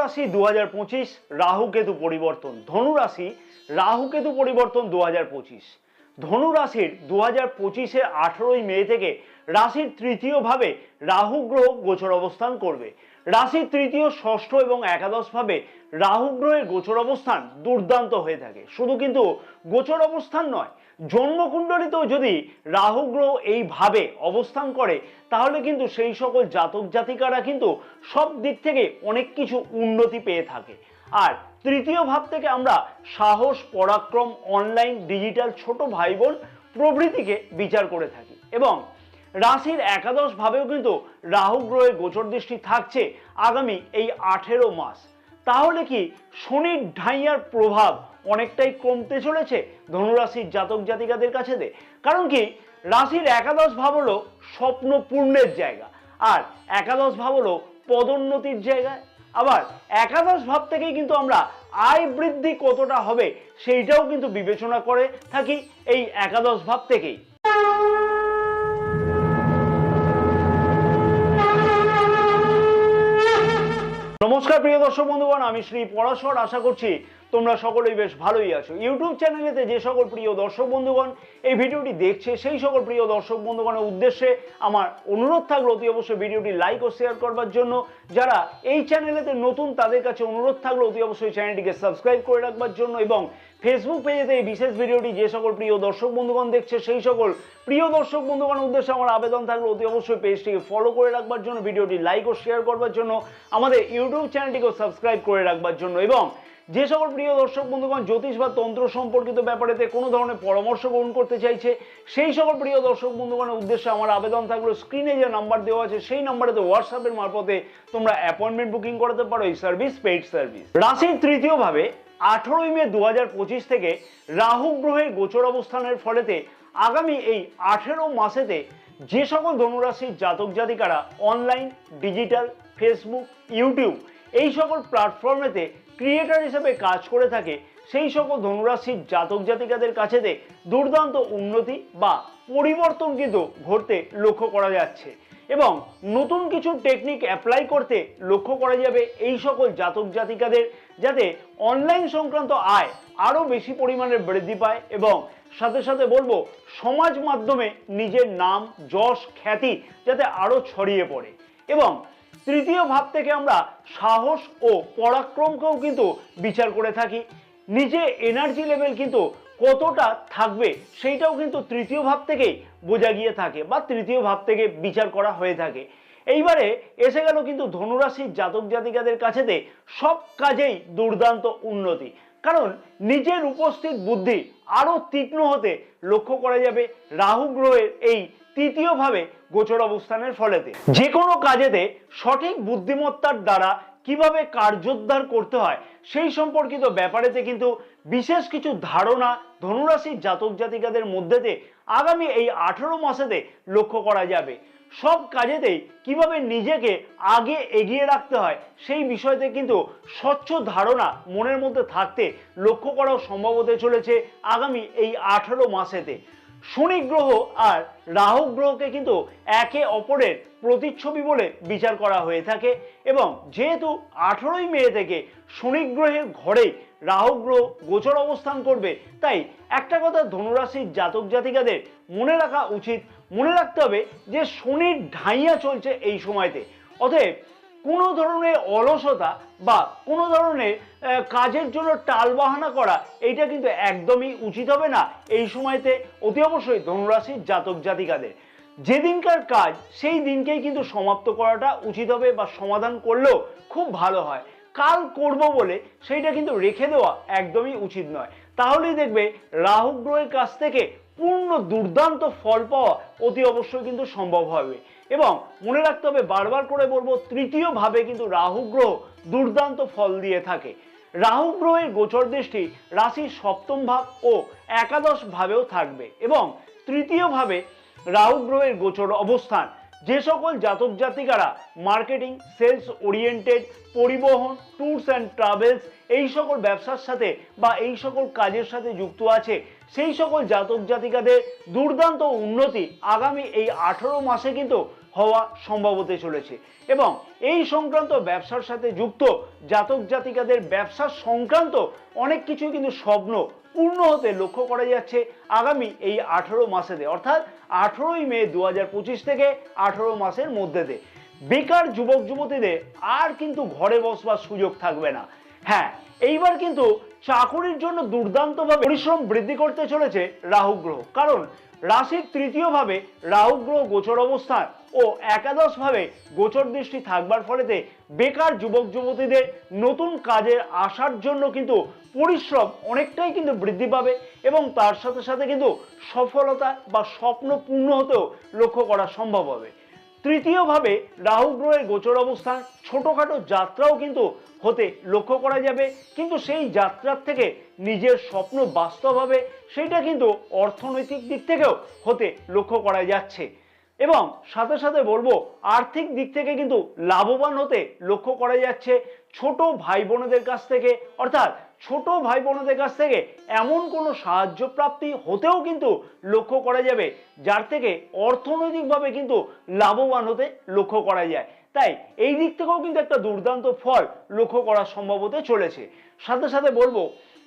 রাশি 2025 রাহু কেতু পরিবর্তন। ধনু রাশি রাহু কেতু পরিবর্তন 2025। ধনু রাশির 2025-এর 18ই মে থেকে রাশির তৃতীয় ভাবে রাহু গ্রহ গোচর অবস্থান করবে। রাশির তৃতীয়, ষষ্ঠ এবং একাদশ ভাবে রাহু গ্রহের গোচর অবস্থান দুর্দান্ত হয়ে থাকে। শুধু কিন্তু গোচর অবস্থান নয়, জন্মকুণ্ডলিতেও যদি রাহু গ্রহ এইভাবে অবস্থান করে তাহলে কিন্তু সেই সকল জাতক জাতিকারা কিন্তু সব দিক থেকে অনেক কিছু উন্নতি পেয়ে থাকে। আর তৃতীয় ভাব থেকে আমরা সাহস, পরাক্রম, অনলাইন, ডিজিটাল, ছোট ভাই বোন প্রভৃতিকে বিচার করে থাকি। এবং রাশির একাদশ ভাবেও কিন্তু রাহু গ্রহের গোচর দৃষ্টি থাকছে আগামী এই 18 মাস। তাহলে কি শনির ঢাইয়ার প্রভাব অনেকটাই কমতে চলেছে ধনুরাশির জাতক জাতিকাদের কাছে? কারণ কি, রাশির একাদশ ভাব হলো স্বপ্ন পূর্ণের জায়গা, আর একাদশ ভাব হলো পদোন্নতির জায়গা। আবার একাদশ ভাব থেকেই কিন্তু আমরা আয় বৃদ্ধি কতটা হবে সেইটাও কিন্তু বিবেচনা করে থাকি এই একাদশ ভাব থেকেই। নমস্কার প্রিয় দর্শক বন্ধুগণ, আমি শ্রী পরাশর। আশা করছি তোমরা সকলেই বেশ ভালোই আছো। ইউটিউব চ্যানেলেতে যে সকল প্রিয় দর্শক বন্ধুগণ এই ভিডিওটি দেখছে সেই সকল প্রিয় দর্শক বন্ধুগণের উদ্দেশ্যে আমার অনুরোধ থাকলো অতি অবশ্যই ভিডিওটি লাইক ও শেয়ার করবার জন্য। যারা এই চ্যানেলেতে নতুন তাদের কাছে অনুরোধ থাকলো অতি অবশ্যই চ্যানেলটিকে সাবস্ক্রাইব করে রাখবার জন্য। এবং ফেসবুক পেজেতে এই বিশেষ ভিডিওটি যে সকল প্রিয় দর্শক বন্ধুগণ দেখছে সেই সকল প্রিয় দর্শক বন্ধুগণের উদ্দেশ্যে আমার আবেদন থাকলো অতি অবশ্যই পেজটিকে ফলো করে রাখবার জন্য, ভিডিওটি লাইক ও শেয়ার করবার জন্য, আমাদের ইউটিউব চ্যানেলটিকেও সাবস্ক্রাইব করে রাখবার জন্য। এবং যে সকল প্রিয় দর্শক বন্ধুগণ জ্যোতিষ বা তন্ত্র সম্পর্কিত ব্যাপারেতে কোনো ধরনের পরামর্শ গ্রহণ করতে চাইছে সেই সকল প্রিয় দর্শক বন্ধুগণের উদ্দেশ্যে আমার আবেদন থাকলো স্ক্রিনে যে নাম্বার দেওয়া আছে সেই নাম্বারেতে হোয়াটসঅ্যাপের মারফতে তোমরা অ্যাপয়েন্টমেন্ট বুকিং করতে পারো। এই সার্ভিস পেইড সার্ভিস। রাশির তৃতীয় ভাবে 18ই মে 2025 থেকে রাহু গ্রহের গোচর অবস্থানের ফলেতে আগামী এই 18 মাসেতে যে সকল ধনুরাশির জাতক জাতিকারা অনলাইন, ডিজিটাল, ফেসবুক, ইউটিউব এই সকল প্ল্যাটফর্মেতে ক্রিয়েটর হিসেবে কাজ করে থাকে সেই সকল ধনুরাশির জাতক জাতিকাদের কাছেতে দুর্দান্ত উন্নতি বা পরিবর্তন কিন্তু ঘটতে লক্ষ্য করা যাচ্ছে। এবং নতুন কিছু টেকনিক অ্যাপ্লাই করতে লক্ষ্য করা যাবে এই সকল জাতক জাতিকাদের, যাতে অনলাইন সংক্রান্ত আয় আরও বেশি পরিমাণে বৃদ্ধি পায় এবং সাথে সাথে বলবো সমাজ মাধ্যমে নিজের নাম, যশ, খ্যাতি যাতে আরও ছড়িয়ে পড়ে। এবং তৃতীয় ভাব থেকে আমরা সাহস ও পরাক্রমকেও কিন্তু বিচার করে থাকি। নিজে এনার্জি লেভেল কিন্তু কতটা থাকবে সেইটাও কিন্তু তৃতীয় ভাব থেকেই বোঝা গিয়ে থাকে বা তৃতীয় ভাব থেকে বিচার করা হয়ে থাকে। এইবারে এসে গেল কিন্তু ধনুরাশির জাতক জাতিকাদের কাছেতে সব কাজেই দুর্দান্ত উন্নতি, কারণ নিজের উপস্থিত বুদ্ধি আরো তীক্ষ্ণ হতে লক্ষ্য করা যাবে রাহু গ্রহের এই তৃতীয় ভাবে গোচর অবস্থানের ফলেতে। যে কোনো কাজেতে সঠিক বুদ্ধিমত্তার দ্বারা কিভাবে কার্যোদ্ধার করতে হয় সেই সম্পর্কিত ব্যাপারেতে কিন্তু বিশেষ কিছু ধারণা ধনুরাশির জাতক জাতিকাদের মধ্যেতে আগামী এই 18 মাসেতে লক্ষ্য করা যাবে। সব কাজেতেই কিভাবে নিজেকে আগে এগিয়ে রাখতে হয় সেই বিষয়তে কিন্তু স্বচ্ছ ধারণা মনের মধ্যে থাকতে লক্ষ্য করাও সম্ভব হতে চলেছে আগামী এই 18 মাসেতে। শনি গ্রহ আর রাহু গ্রহকে কিন্তু একে অপরের প্রতিচ্ছবি বলে বিচার করা হয়ে থাকে। এবং যেহেতু 18ই মে থেকে শনি গ্রহের ঘরেই রাহু গ্রহ গোচর অবস্থান করবে, তাই একটা কথা ধনুরাশির জাতক জাতিকাদের মনে রাখা উচিত, মনে রাখতে হবে যে শনির ঢাইয়া চলছে এই সময়তে। অতএব কোনো ধরনের অলসতা বা কোনো ধরনের কাজের জন্য টালবাহানা করা এইটা কিন্তু একদমই উচিত হবে না এই সময়তে অতি অবশ্যই ধনুরাশির জাতক জাতিকাদের। যেদিনকার কাজ সেই দিনকেই কিন্তু সমাপ্ত করাটা উচিত হবে বা সমাধান করলেও খুব ভালো হয়। কাল করব বলে সেইটা কিন্তু রেখে দেওয়া একদমই উচিত নয়। তাহলেই দেখবে রাহু গ্রহের কাছ থেকে পূর্ণ দুর্দান্ত ফল পাওয়া অতি অবশ্যই কিন্তু সম্ভব হবে। এবং মনে রাখতে হবে, বারবার করে বলবো, তৃতীয় ভাবে কিন্তু রাহু গ্রহ দুর্দান্ত ফল দিয়ে থাকে। রাহু গ্রহের গোচর দৃষ্টি রাশির সপ্তম ভাব ও একাদশ ভাবেও থাকবে। এবং তৃতীয় ভাবে রাহু গ্রহের গোচর অবস্থান যে সকল জাতক জাতিকারা মার্কেটিং, সেলস ওরিয়েন্টেড, পরিবহন, ট্যুরস অ্যান্ড ট্রাভেলস এই সকল ব্যবসার সাথে বা এই সকল কাজের সাথে যুক্ত আছে সেই সকল জাতক জাতিকাদের দুর্দান্ত উন্নতি আগামী এই 18 মাসে কিন্তু হওয়া সম্ভব হতে চলেছে এবং এই সংক্রান্ত ব্যবসার সাথে যুক্ত জাতক জাতিকাদের ব্যবসা সংক্রান্ত অনেক কিছু কিন্তু স্বপ্ন পূর্ণ হতে লক্ষ্য করা যাচ্ছে আগামী এই 18 মাসেতে, অর্থাৎ 18ই মে 2025 থেকে 18 মাসের মধ্যেতে বেকার যুবক যুবতীদের আর কিন্তু ঘরে বসবার সুযোগ থাকবে না। হ্যাঁ, এইবার কিন্তু চাকুরির জন্য দুর্দান্তভাবে পরিশ্রম বৃদ্ধি করতে চলেছে রাহু গ্রহ, কারণ রাশির তৃতীয় ভাবে রাহু গ্রহ গোচর অবস্থান ও একাদশ ভাবে গোচর দৃষ্টি থাকবার ফলেতে বেকার যুবক যুবতীদের নতুন কাজের আসার জন্য কিন্তু পরিশ্রম অনেকটাই কিন্তু বৃদ্ধি পাবে এবং তার সাথে সাথে কিন্তু সফলতা বা স্বপ্ন পূর্ণ হতেও লক্ষ্য করা সম্ভব হবে। তৃতীয়ভাবে রাহু গ্রহের গোচর অবস্থান ছোটখাটো যাত্রাও কিন্তু হতে লক্ষ্য করা যাবে, কিন্তু সেই যাত্রার থেকে নিজের স্বপ্ন বাস্তব হবে সেটা কিন্তু অর্থনৈতিক দিক থেকেও হতে লক্ষ্য করা যাচ্ছে এবং সাথে সাথে বলবো আর্থিক দিক থেকে কিন্তু লাভবান হতে লক্ষ্য করা যাচ্ছে। ছোট ভাই বোনেদের কাছ থেকে, অর্থাৎ ছোট ভাই বোনেদের কাছ থেকে এমন কোনো সাহায্য প্রাপ্তি হতেও কিন্তু লক্ষ্য করা যাবে যার থেকে অর্থনৈতিকভাবে কিন্তু লাভবান হতে লক্ষ্য করা যায়। তাই এই দিক থেকেও কিন্তু একটা দুর্দান্ত ফল লক্ষ্য করা সম্ভব হতে চলেছে। সাথে সাথে বলবো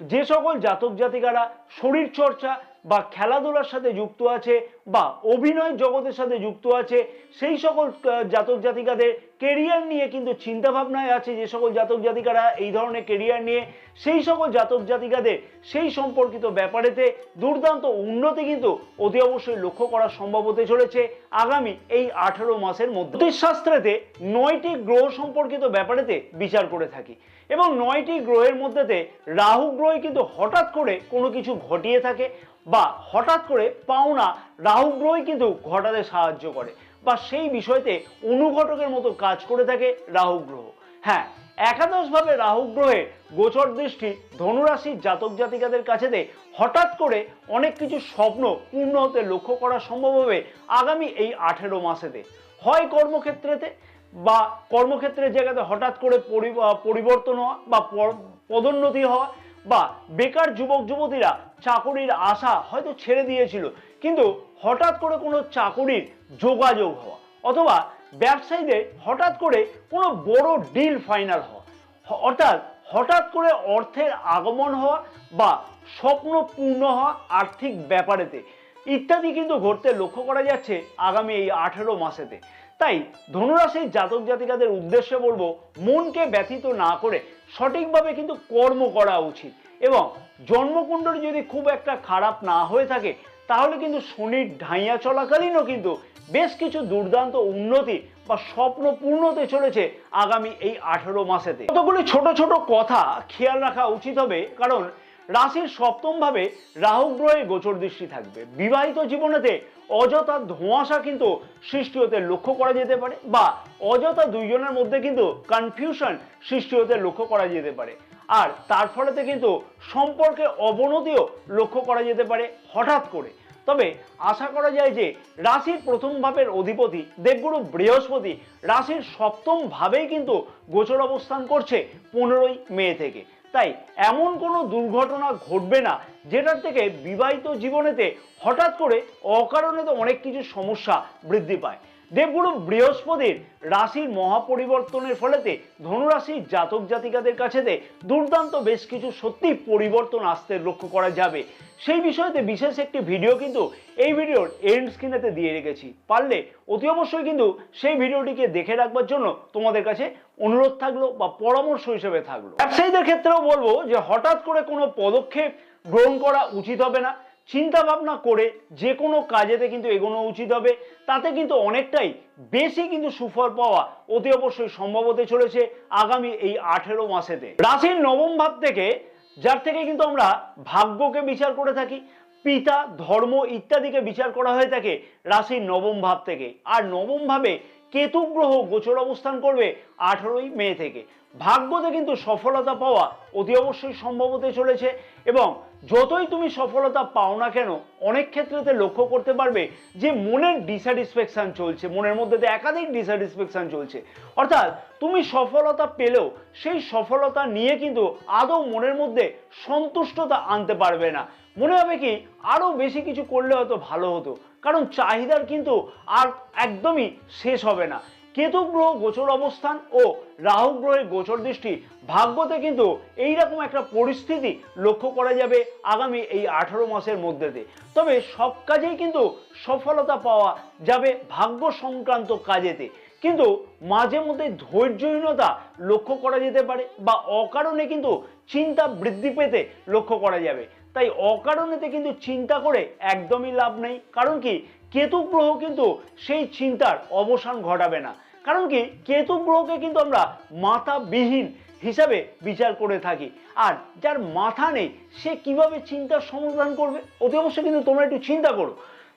যে সকল জাতক জাতিকারা শরীর চর্চা বা খেলাধুলার সাথে যুক্ত আছে বা অভিনয় জগতের সাথে যুক্ত আছে সেই সকল জাতক জাতিকাদের কেরিয়ার নিয়ে কিন্তু চিন্তা ভাবনায় আছে, যে সকল জাতক জাতিকারা এই ধরনের কেরিয়ার নিয়ে সেই সকল জাতক জাতিকাদের সেই সম্পর্কিত ব্যাপারেতে দুর্দান্ত উন্নতি কিন্তু অতি অবশ্যই লক্ষ্য করা সম্ভব হতে চলেছে আগামী এই 18 মাসের মধ্যে। জ্যোতিষশাস্ত্রেতে 9টি গ্রহ সম্পর্কিত ব্যাপারেতে বিচার করে থাকি এবং 9টি গ্রহের মধ্যেতে রাহু গ্রহ কিন্তু হঠাৎ করে কোনো কিছু ঘটিয়ে থাকে বা হঠাৎ করে পাওনা রাহু গ্রহই কিন্তু ঘটাতে সাহায্য করে বা সেই বিষয়তে অনুঘটকের মতো কাজ করে থাকে রাহু গ্রহ। হ্যাঁ, একাদশভাবে রাহু গ্রহের গোচর দৃষ্টি ধনুরাশির জাতক জাতিকাদের কাছেতে হঠাৎ করে অনেক কিছু স্বপ্ন পূর্ণ হতে লক্ষ্য করা সম্ভব হবে আগামী এই 18 মাসেতে। হয় কর্মক্ষেত্রেতে বা কর্মক্ষেত্রের জায়গাতে হঠাৎ করে পরিবর্তন হওয়া বা পদোন্নতি হওয়া, বা বেকার যুবক যুবতীরা চাকুরির আশা হয়তো ছেড়ে দিয়েছিল কিন্তু হঠাৎ করে কোনো চাকুরির যোগাযোগ হওয়া, অথবা ব্যবসায়ীদের হঠাৎ করে কোনো বড় ডিল ফাইনাল হওয়া, অর্থাৎ হঠাৎ করে অর্থের আগমন হওয়া বা স্বপ্ন পূর্ণ হওয়া আর্থিক ব্যাপারেতে ইত্যাদি কিন্তু ঘটতে লক্ষ্য করা যাচ্ছে আগামী এই 18 মাসেতে। তাই ধনুরাশির জাতক জাতিকাদের উদ্দেশ্যে বলবো মনকে ব্যথিত না করে সঠিকভাবে কিন্তু কর্ম করা উচিত এবং জন্মকুণ্ডলী যদি খুব একটা খারাপ না হয়ে থাকে তাহলে কিন্তু শনির ঢাইয়া চলাকালীনও কিন্তু বেশ কিছু দুর্দান্ত উন্নতি বা স্বপ্ন পূর্ণ হতে চলেছে আগামী এই 18 মাসেতে। কতগুলি ছোট ছোট কথা খেয়াল রাখা উচিত হবে, কারণ রাশির সপ্তম ভাবে রাহু গ্রহের গোচর দৃষ্টি থাকবে। বিবাহিত জীবনেতে অযথা ধোঁয়াশা কিন্তু সৃষ্টি হতে লক্ষ্য করা যেতে পারে বা অযথা দুইজনের মধ্যে কিন্তু কনফিউশন সৃষ্টি হতে লক্ষ্য করা যেতে পারে, আর তার ফলেতে কিন্তু সম্পর্কে অবনতিও লক্ষ্য করা যেতে পারে হঠাৎ করে। তবে আশা করা যায় যে রাশির প্রথম ভাবের অধিপতি দেবগুরু বৃহস্পতি রাশির সপ্তম ভাবেই কিন্তু গোচর অবস্থান করছে 15ই মে থেকে। তাই এমন কোনো দুর্ঘটনা ঘটবে না যেটার থেকে বিবাহিত জীবনেতে হঠাৎ করে অকারণে তো অনেক কিছু সমস্যা বৃদ্ধি পায়। দেবগুরু বৃহস্পতির রাশির মহাপরিবর্তনের ফলেতে ধনুরাশির জাতক জাতিকাদের কাছেতে দুর্দান্ত বেশ কিছু সত্যি পরিবর্তন আসতে লক্ষ্য করা যাবে। সেই বিষয়তে বিশেষ একটি ভিডিও কিন্তু এই ভিডিওর এন্ড স্ক্রিনেতে দিয়ে রেখেছি, পারলে অতি অবশ্যই কিন্তু সেই ভিডিওটিকে দেখে রাখবার জন্য তোমাদের কাছে অনুরোধ থাকলো বা পরামর্শ হিসেবে থাকলো। ব্যবসায়ীদের ক্ষেত্রেও বলবো যে হঠাৎ করে কোনো পদক্ষেপ গ্রহণ করা উচিত হবে না, চিন্তা ভাবনা করে যে কোনো কাজেতে কিন্তু এগোনো উচিত হবে, তাতে কিন্তু অনেকটাই বেশি কিন্তু সুফল পাওয়া অতি অবশ্যই সম্ভব হতে চলেছে আগামী এই 18 মাসেতে। রাশির নবম ভাব থেকে, যার থেকে কিন্তু আমরা ভাগ্যকে বিচার করে থাকি, পিতা ধর্ম ইত্যাদিকে বিচার করা হয়ে থাকে রাশির নবম ভাব থেকে, আর নবম ভাবে কেতু গ্রহ গোচর অবস্থান করবে 18ই মে থেকে। ভাগ্যতে কিন্তু সফলতা পাওয়া অতি অবশ্যই সম্ভব হতে চলেছে। এবং যতই তুমি সফলতা পাও না কেন, অনেক ক্ষেত্রেতে লক্ষ্য করতে পারবে যে মনের ডিস্যাটিসফ্যাকশন চলছে, মনের মধ্যে একাধিক ডিস্যাটিসফ্যাকশন চলছে। অর্থাৎ তুমি সফলতা পেলেও সেই সফলতা নিয়ে কিন্তু আদৌ মনের মধ্যে সন্তুষ্টতা আনতে পারবে না। মনে হবে কি আরো বেশি কিছু করলে হয়তো ভালো হতো, কারণ চাহিদার কিন্তু আর একদমই শেষ হবে না। কেতু গ্রহ গোচর অবস্থান ও রাহু গ্রহের গোচর দৃষ্টি ভাগ্যতে কিন্তু এইরকম একটা পরিস্থিতি লক্ষ্য করা যাবে আগামী এই 18 মাসের মধ্যেতে। তবে সব কাজেই কিন্তু সফলতা পাওয়া যাবে ভাগ্য সংক্রান্ত কাজেতে, কিন্তু মাঝে মধ্যে ধৈর্যহীনতা লক্ষ্য করা যেতে পারে বা অকারণে কিন্তু চিন্তা বৃদ্ধি পেতে লক্ষ্য করা যাবে। তাই অকারণেতে কিন্তু চিন্তা করে একদমই লাভ নেই। কারণ কি কেতু গ্রহ কিন্তু সেই চিন্তার অবসান ঘটাবে না। কারণ কি কেতু গ্রহকে কিন্তু আমরা মাথাবিহীন হিসাবে বিচার করে থাকি, আর যার মাথা নেই সে কিভাবে চিন্তার সমাধান করবে? অতি অবশ্যই কিন্তু তোমরা একটু চিন্তা করো।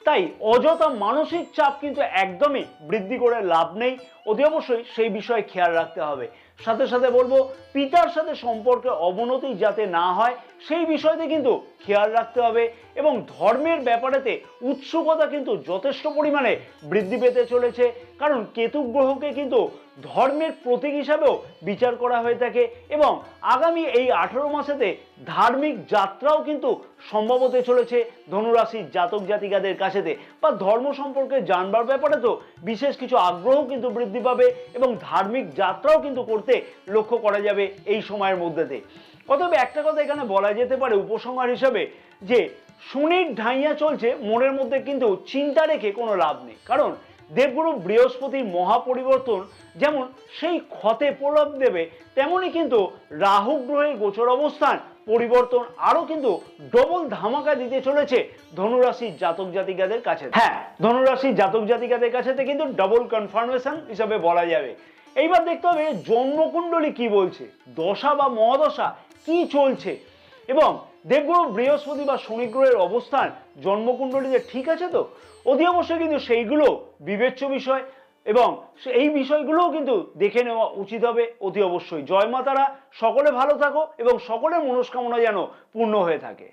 তাই অযথা মানসিক চাপ কিন্তু একদমই বৃদ্ধি করে লাভ নেই, অতি অবশ্যই সেই বিষয়ে খেয়াল রাখতে হবে। সাথে সাথে বলবো পিতার সাথে সম্পর্কে অবনতি যাতে না হয় সেই বিষয়তে কিন্তু খেয়াল রাখতে হবে। এবং ধর্মের ব্যাপারেতে উৎসুকতা কিন্তু যথেষ্ট পরিমাণে বৃদ্ধি পেতে চলেছে, কারণ কেতু গ্রহকে কিন্তু ধর্মের প্রতীক হিসাবেও বিচার করা হয়ে থাকে। এবং আগামী এই 18 মাসেতে ধার্মিক যাত্রাও কিন্তু সম্ভব হতে চলেছে ধনুরাশির জাতক জাতিকাদের কাছেতে, বা ধর্ম সম্পর্কে জানবার ব্যাপারে তো বিশেষ কিছু আগ্রহ কিন্তু বৃদ্ধি পাবে এবং ধার্মিক যাত্রাও কিন্তু করতে লক্ষ্য করা যাবে এই সময়ের মধ্যেতে। অতএব একটা কথা এখানে বলা যেতে পারে উপসংহার হিসাবে যে শনির ঢাইয়া চলছে, মনের মধ্যে কিন্তু চিন্তা রেখে কোনো লাভ নেই। কারণ দেবগুরু বৃহস্পতির মহাপরিবর্তন যেমন সেই ক্ষতে প্রলাপ দেবে, তেমনি কিন্তু রাহু গ্রহের গোচর অবস্থান পরিবর্তন আরো কিন্তু ডবল ধামাকা দিতে চলেছে ধনুরাশির জাতক জাতিকাদের কাছে। হ্যাঁ, ধনুরাশির জাতক জাতিকাদের কাছে কিন্তু ডবল কনফার্মেশন হিসাবে বলা যাবে। এইবার দেখতে হবে জন্মকুণ্ডলী কি বলছে, দশা বা মহাদশা কি চলছে, এবং দেবগুরু বৃহস্পতি বা শনি গ্রহের অবস্থান জন্মকুণ্ডলীতে ঠিক আছে তো। অতি অবশ্যই কিন্তু সেইগুলো বিবেচ্য বিষয় এবং এই বিষয়গুলোও কিন্তু দেখে নেওয়া উচিত হবে অতি অবশ্যই। জয় মা তারা, সকলে ভালো থাকো এবং সকলের মনস্কামনা যেন পূর্ণ হয়ে থাকে।